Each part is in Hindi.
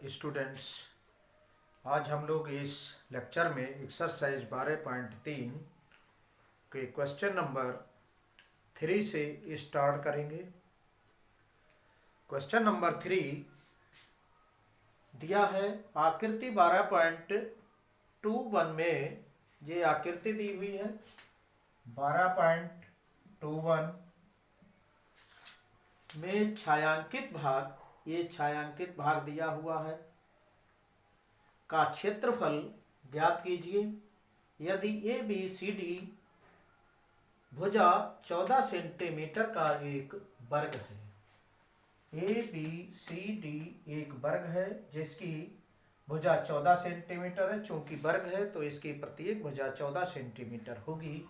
स्टूडेंट्स, आज हम लोग इस लेक्चर में एक्सरसाइज 12.3 के क्वेश्चन नंबर 3 से स्टार्ट करेंगे। क्वेश्चन नंबर 3 दिया है आकृति 12.21 में, ये आकृति दी हुई है 12.21 में छायांकित भाग, ये छायांकित भाग दिया हुआ है का क्षेत्रफल ज्ञात कीजिए। यदि ए बी सी डी भुजा 14 सेंटीमीटर का एक वर्ग है, ए बी सी डी एक वर्ग है जिसकी भुजा 14 सेंटीमीटर है। चूंकि वर्ग है तो इसकी प्रत्येक भुजा 14 सेंटीमीटर होगी।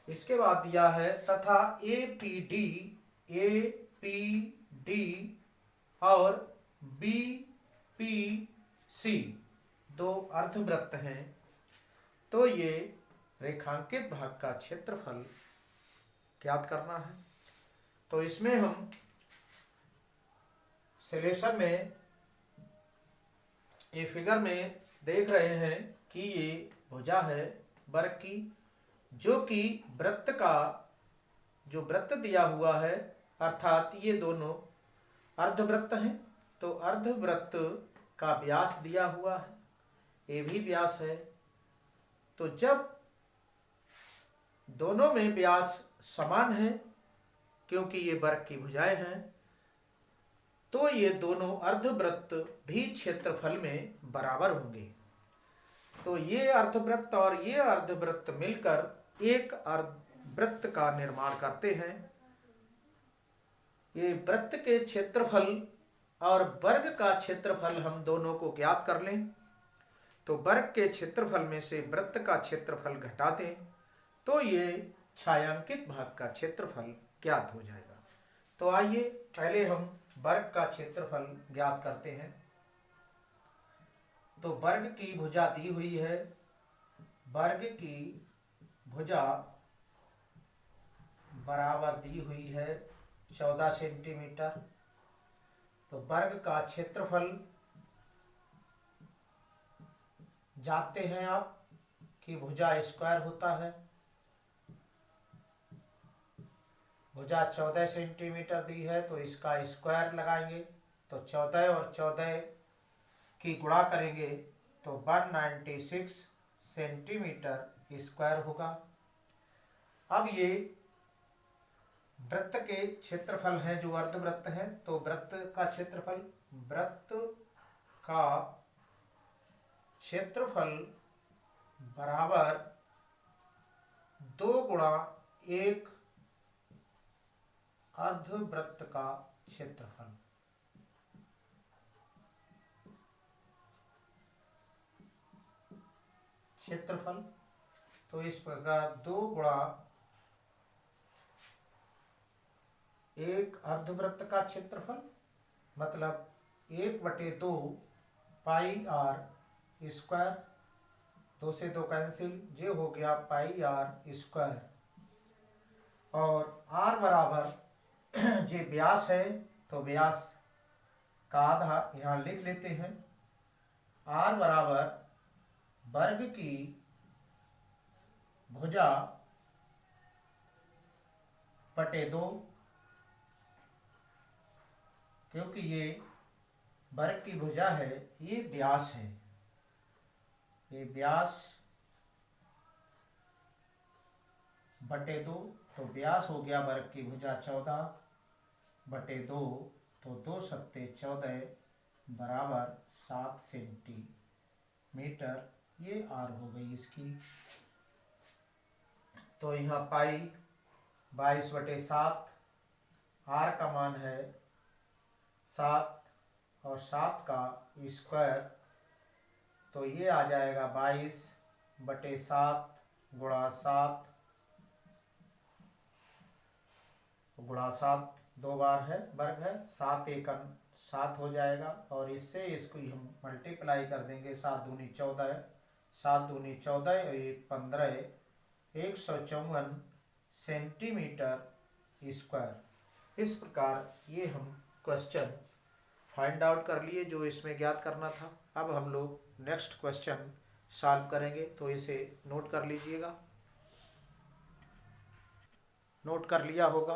इसके बाद दिया है तथा ए पी डी और बी पी सी दो अर्धवृत्त हैं, तो ये रेखांकित भाग का क्षेत्रफल ज्ञात करना है। तो इसमें हम सॉल्यूशन में ये फिगर में देख रहे हैं कि ये भुजा है वर्ग की, जो कि वृत्त का जो वृत्त दिया हुआ है, अर्थात ये दोनों अर्धवृत्त हैं। तो अर्धवृत्त का व्यास दिया हुआ है, ये भी व्यास है। तो जब दोनों में व्यास समान है, क्योंकि ये वर्ग की भुजाएं हैं, तो ये दोनों अर्धवृत्त भी क्षेत्रफल में बराबर होंगे। तो ये अर्धवृत्त और ये अर्धवृत्त मिलकर एक अर्धवृत्त का निर्माण करते हैं। ये वृत्त के क्षेत्रफल और वर्ग का क्षेत्रफल हम दोनों को ज्ञात कर लें, तो वर्ग के क्षेत्रफल में से वृत्त का क्षेत्रफल घटा दें तो ये छायांकित भाग का क्षेत्रफल ज्ञात हो जाएगा। तो आइए पहले हम वर्ग का क्षेत्रफल ज्ञात करते हैं। तो वर्ग की भुजा दी हुई है, वर्ग की भुजा बराबर दी हुई है 14 सेंटीमीटर। तो वर्ग का क्षेत्रफल जानते हैं आप कि भुजा स्क्वायर होता है। भुजा 14 सेंटीमीटर दी है तो इसका स्क्वायर लगाएंगे, तो 14 और 14 की गुणा करेंगे तो 196 सेंटीमीटर स्क्वायर होगा। अब ये वृत्त के क्षेत्रफल हैं जो अर्धवृत्त है, तो वृत्त का क्षेत्रफल बराबर 2 गुणा 1 अर्धवृत्त का क्षेत्रफल। तो इस प्रकार 2 गुणा 1 अर्धवृत्त का क्षेत्रफल मतलब 1/2 पाई आर स्क्वायर, 2 से 2 कैंसिल, ये हो गया पाई आर स्क्वायर। और आर बराबर जे व्यास है, तो व्यास का आधा यहाँ लिख लेते हैं। आर बराबर वर्ग की भुजा बटे 2, क्योंकि ये वर्ग की भुजा है, ये व्यास है, ये व्यास बटे 2, तो व्यास हो गया वर्ग की भुजा 14 बटे 2, तो 2 सत्ते 14 बराबर 7 सेंटीमीटर, ये आर हो गई इसकी। तो यहाँ पाई 22/7, आर का मान है 7 और 7 का स्क्वायर, तो ये आ जाएगा 22/7 गुणा 7 गुणा 7 2 बार है, वर्ग है, 7 एकम 7 हो जाएगा। और इससे इसको हम मल्टीप्लाई कर देंगे, 7 दूनी 14, 7 दूनी 14 और 1 15, 154 सेंटीमीटर स्क्वायर। इस प्रकार ये हम क्वेश्चन फाइंड आउट कर लिए जो इसमें ज्ञात करना था। अब हम लोग नेक्स्ट क्वेश्चन सॉल्व करेंगे, तो इसे नोट कर लीजिएगा। नोट कर लिया होगा।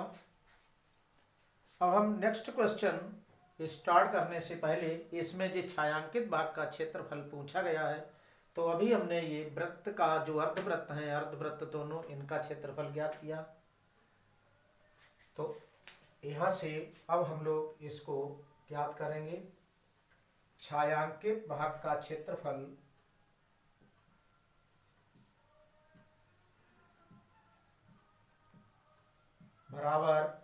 अब हम नेक्स्ट क्वेश्चन स्टार्ट करने से पहले इसमें जो छायांकित भाग का क्षेत्रफल पूछा गया है, तो अभी हमने ये वृत्त का जो अर्धवृत्त है, अर्धवृत्त दोनों, इनका क्षेत्रफल ज्ञात किया। तो यहाँ से अब हम लोग इसको ज्ञात करेंगे। छायांकित भाग का क्षेत्रफल बराबर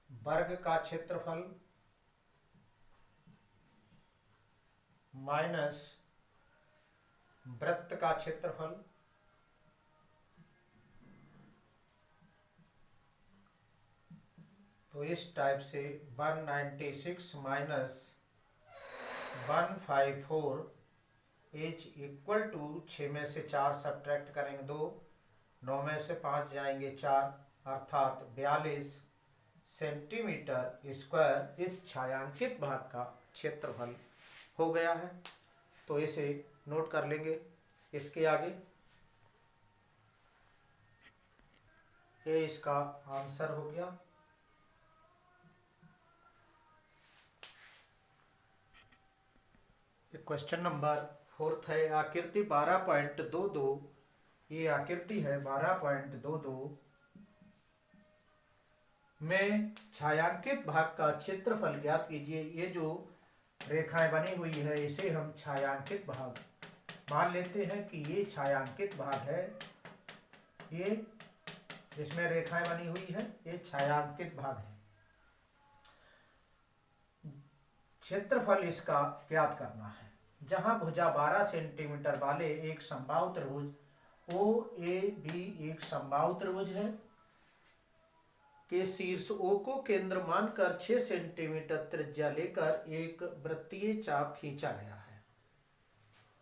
वर्ग का क्षेत्रफल माइनस वृत्त का क्षेत्रफल। तो इस टाइप से 196 माइनस 154 इज इक्वल टू 6 में से 4 सब्ट्रैक्ट करेंगे 2, 9 में से 5 जाएंगे 4, अर्थात 42 सेंटीमीटर स्क्वायर इस छायांकित भाग का क्षेत्रफल हो गया है। तो इसे नोट कर लेंगे। इसके आगे ये इसका आंसर हो गया। क्वेश्चन नंबर 4 है, आकृति 12.22, ये आकृति है 12.22 में छायांकित भाग का क्षेत्रफल ज्ञात कीजिए। ये जो रेखाएं बनी हुई है इसे हम छायांकित भाग मान लेते हैं कि ये छायांकित भाग है। ये जिसमें रेखाएं बनी हुई है ये छायांकित भाग है। क्षेत्रफल इसका ज्ञात करना है। जहां भुजा 12 सेंटीमीटर वाले एक समबाहु त्रिभुज OAB एक समबाहु त्रिभुज है के शीर्ष O को केंद्र मानकर 6 सेंटीमीटर त्रिज्या लेकर एक वृत्तीय चाप खींचा गया है।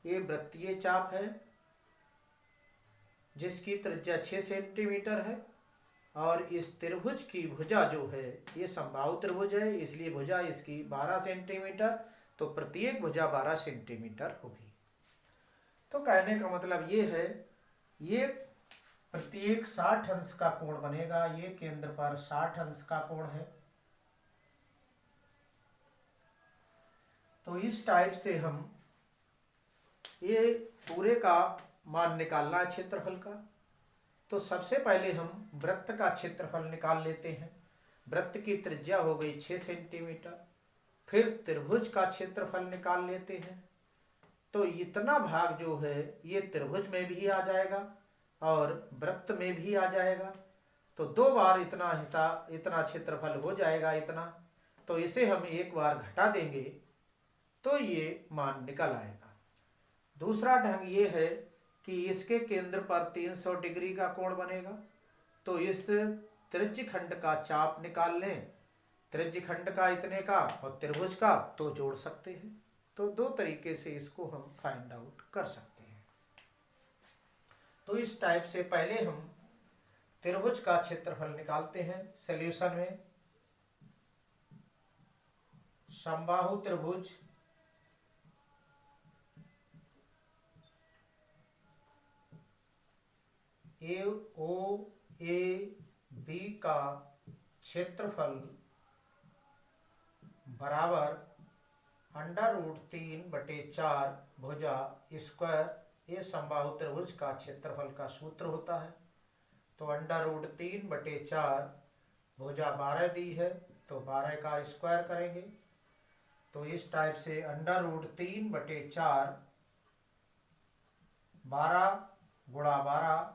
ये वृत्तीय चाप है जिसकी त्रिज्या 6 सेंटीमीटर है और इस त्रिभुज की भुजा जो है ये समबाहु त्रिभुज है, इसलिए भुजा इसकी 12 सेंटीमीटर, तो प्रत्येक भुजा 12 सेंटीमीटर होगी। तो कहने का मतलब ये है, ये प्रत्येक 60 अंश का कोण बनेगा। ये केंद्र पर 60 अंश का कोण है। तो इस टाइप से हम ये पूरे का मान निकालना है क्षेत्रफल का। तो सबसे पहले हम वृत्त का क्षेत्रफल निकाल लेते हैं। वृत्त की त्रिज्या हो गई 6 सेंटीमीटर। फिर त्रिभुज का क्षेत्रफल निकाल लेते हैं। तो इतना भाग जो है ये त्रिभुज में भी आ जाएगा और वृत्त में भी आ जाएगा। तो 2 बार इतना हिस्सा, इतना क्षेत्रफल हो जाएगा इतना। तो इसे हम एक बार घटा देंगे तो ये मान निकल आएगा। दूसरा ढंग ये है कि इसके केंद्र पर 300 डिग्री का कोण बनेगा। तो इस त्रिज्य खंड का चाप निकाल लें, त्रिज्य खंड का इतने का और त्रिभुज का, तो जोड़ सकते हैं। तो 2 तरीके से इसको हम फाइंड आउट कर सकते हैं। तो इस टाइप से पहले हम त्रिभुज का क्षेत्रफल निकालते हैं। सॉल्यूशन में समबाहु त्रिभुज AOAB का क्षेत्रफल बराबर √3/4 भुजा स्क्वायर, ये समबाहु त्रिभुज का क्षेत्रफल का सूत्र होता है। तो √3/4 भुजा 12 दी है तो 12 का स्क्वायर करेंगे। तो इस टाइप से √3/4 12 गुणा 12,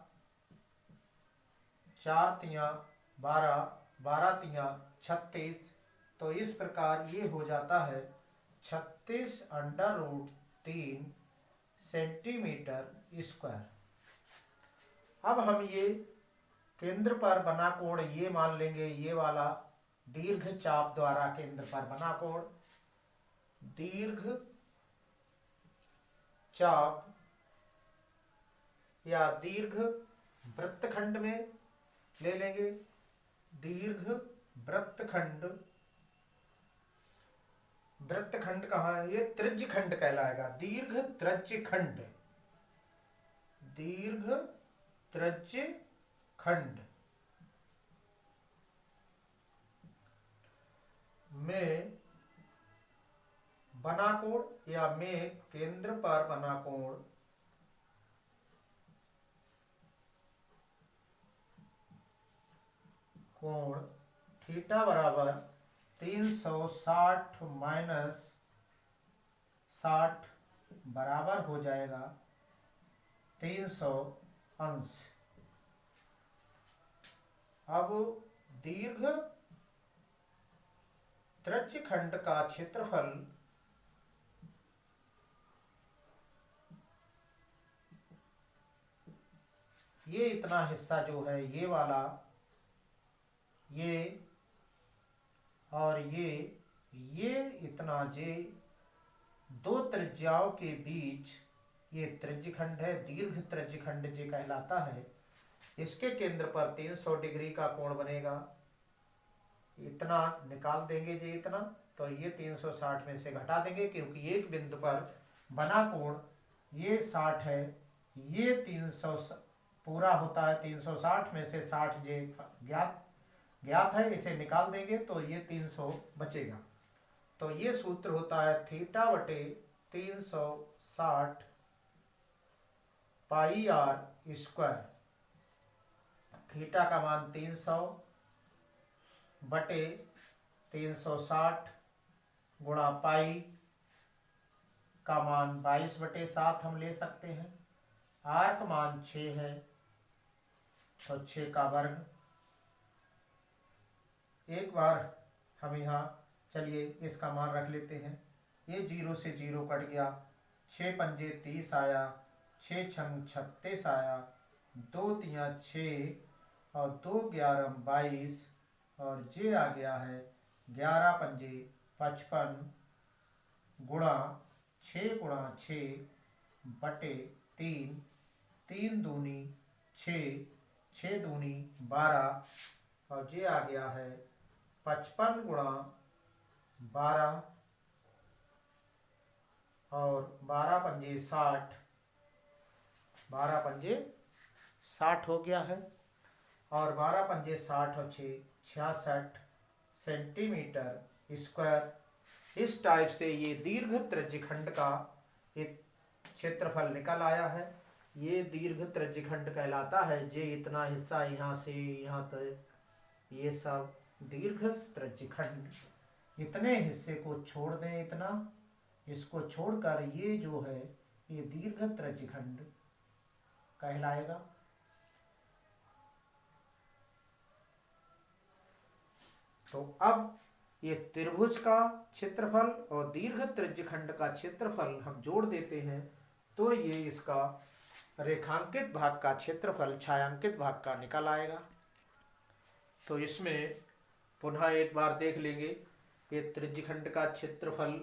4 तिया 12, 12 तिया 36। तो इस प्रकार ये हो जाता है 36√3 सेंटीमीटर स्क्वायर। अब हम ये केंद्र पर बना कोण ये मान लेंगे, ये वाला दीर्घ चाप द्वारा केंद्र पर बना कोण, दीर्घ चाप या दीर्घ वृत्तखंड में ले लेंगे। दीर्घ वृत्तखंड वृत्तखंड कहाँ है, ये त्रिज्यखंड कहलाएगा, दीर्घ त्रिज्यखंड, दीर्घ त्रिज्यखंड में बना कोण या में केंद्र पर बना कोण कोण थीटा बराबर 360 माइनस 60 बराबर हो जाएगा 300 अंश। अब दीर्घ त्रिज्यखंड का क्षेत्रफल ये इतना हिस्सा जो है ये वाला, ये और ये इतना जे दो त्रिज्याओं के बीच ये त्रिज्यखंड है, दीर्घ त्रिज्यखंड जे कहलाता है। इसके केंद्र पर 300 डिग्री का कोण बनेगा, इतना निकाल देंगे जे इतना, तो ये 360 में से घटा देंगे क्योंकि एक बिंदु पर बना कोण ये 60 है, ये 300 पूरा होता है, 360 में से 60 जे ज्ञात है, इसे निकाल देंगे तो ये 300 बचेगा। तो ये सूत्र होता है थीटा बटे 360 पाई आर स्क्वायर। थीटा का मान 300 बटे 360 गुणा पाई का मान 22/7 हम ले सकते हैं। आर का मान 6 है तो 6 का वर्ग। एक बार हम यहाँ चलिए इसका मान रख लेते हैं, ये 0 से 0 कट गया, 6 पंजे 30 आया, 6 छंग 36 आया, 2 तिया 6 और 2 11 22 और जे आ गया है 11 पंजे 55 गुणा 6 गुणा 6 बटे 3, 3 दूनी 6, 6 दूनी 12 और जे आ गया है 55 गुणा 12 और 12 पंजे 60, 12 पंजे 60 हो गया है और 12 पंजे 60 और 6 66 सेंटीमीटर स्क्वायर। इस टाइप से ये दीर्घ त्रिज्यखंड का एक क्षेत्रफल निकल आया है। ये दीर्घ त्रिज्यखंड कहलाता है, जे इतना हिस्सा यहाँ से यहाँ तक, ये सब दीर्घ त्रिज्यखंड। इतने हिस्से को छोड़ दें, इतना इसको छोड़कर ये जो है ये दीर्घ त्रिज्यखंड कहलाएगा। तो अब ये त्रिभुज का क्षेत्रफल और दीर्घ त्रिज्यखंड का क्षेत्रफल हम जोड़ देते हैं तो ये इसका रेखांकित भाग का क्षेत्रफल छायांकित भाग का निकल आएगा। तो इसमें पुनः एक बार देख लेंगे, ये त्रिज्यखंड का क्षेत्रफल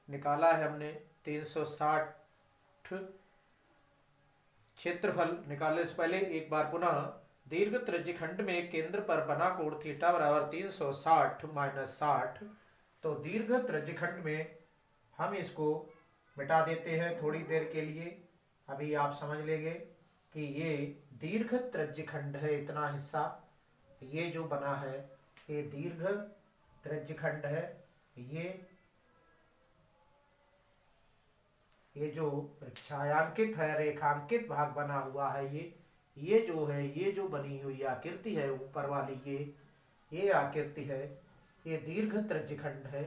निकाला है हमने 360। क्षेत्रफल निकालने से पहले एक बार पुनः दीर्घ त्रिज्यखंड में केंद्र पर बना कोण थीटा बराबर 360 माइनस 60। तो दीर्घ त्रिज्यखंड में हम इसको मिटा देते हैं थोड़ी देर के लिए, अभी आप समझ लेंगे कि ये दीर्घ त्रिज्यखंड है। इतना हिस्सा ये जो बना है ये दीर्घ त्रिज्यखंड है। ये जो छायांकित है, रेखांकित भाग बना हुआ है, ये जो है, ये जो बनी हुई आकृति है ऊपर वाली, ये आकृति है, ये दीर्घ त्रिज्यखंड है।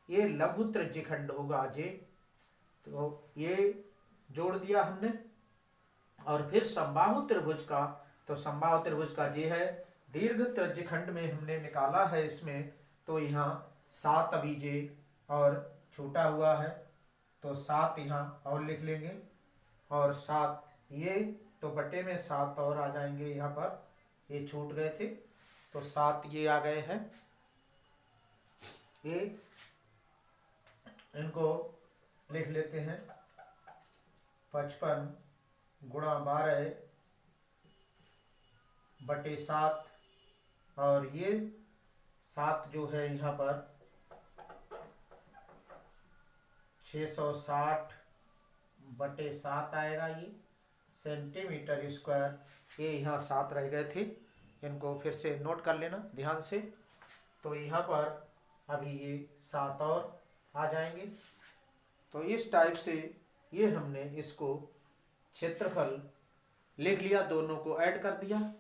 ये लघु त्रिज्यखंड होगा जे, तो ये जोड़ दिया हमने। और फिर समबाहु त्रिभुज का, तो समबाहु त्रिभुज का जे है दीर्घ त्रिज्यखंड में हमने निकाला है इसमें, तो यहाँ 7 अभी जे और छूटा हुआ है तो 7 यहाँ और लिख लेंगे और 7 ये तो बटे में 7 और आ जाएंगे, यहाँ पर ये छूट गए थे तो 7 ये आ गए हैं। ये इनको लिख लेते हैं 55 गुणा 12 बटे 7 और ये 7 जो है यहाँ पर 660/7 आएगा ये सेंटीमीटर स्क्वायर। ये यहाँ 7 रह गए थे, इनको फिर से नोट कर लेना ध्यान से। तो यहाँ पर अभी ये 7 और आ जाएंगे। तो इस टाइप से ये हमने इसको क्षेत्रफल लिख लिया, दोनों को ऐड कर दिया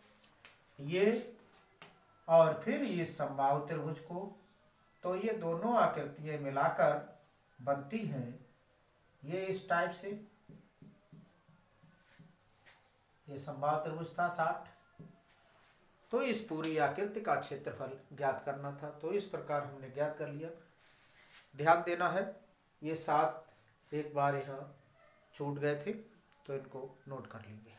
ये, और फिर ये समबाहु त्रिभुज को। तो ये दोनों आकृतियां मिलाकर बनती हैं ये इस टाइप से। ये समबाहु त्रिभुज था 60, तो इस पूरी आकृति का क्षेत्रफल ज्ञात करना था। तो इस प्रकार हमने ज्ञात कर लिया। ध्यान देना है, ये 7 एक बार यहाँ छूट गए थे, तो इनको नोट कर लेंगे।